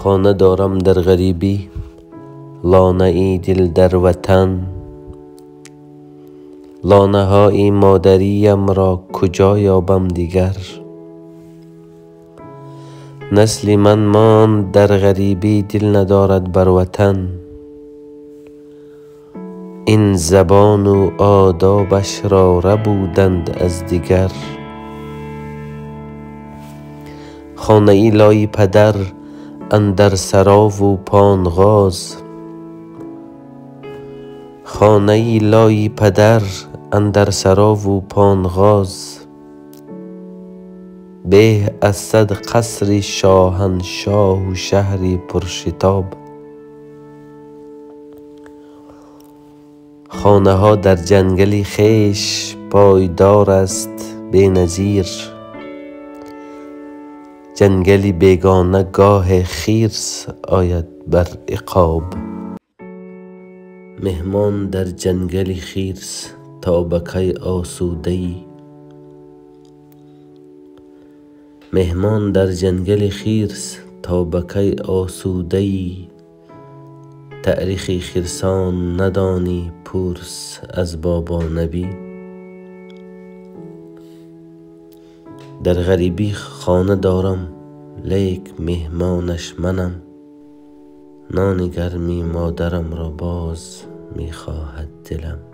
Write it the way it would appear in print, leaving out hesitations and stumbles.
خانه دارم در غریبی، لانه ای دل در وطن. لانه های مادریم را کجا یابم دیگر؟ نسل من ماند در غریبی، دل ندارد بر وطن. این زبان و آدابش را ربودند از دیگر. خانه ای لای پدر اندر سرا و پانغاز. خانه ای لای پدر اندر سرا و پانغاز. به از صد قصر شاهنشاه و شهری پرشتاب. خانه ها در جنگلی خویش پایدار است بی نظیر. جنگلی بیگانه گاه خیرس آید بر عقاب. مهمان در جنگلی خیرس تا به کی آسوده ای؟ مهمان در جنگل خیرس تا به کی آسوده ای؟ تاریخ خرسان ندانی پرس از بابا نبی. در غریبی خانه دارم لیک مهمانش منم. نان گرمی مادرم را باز می خواهد دلم.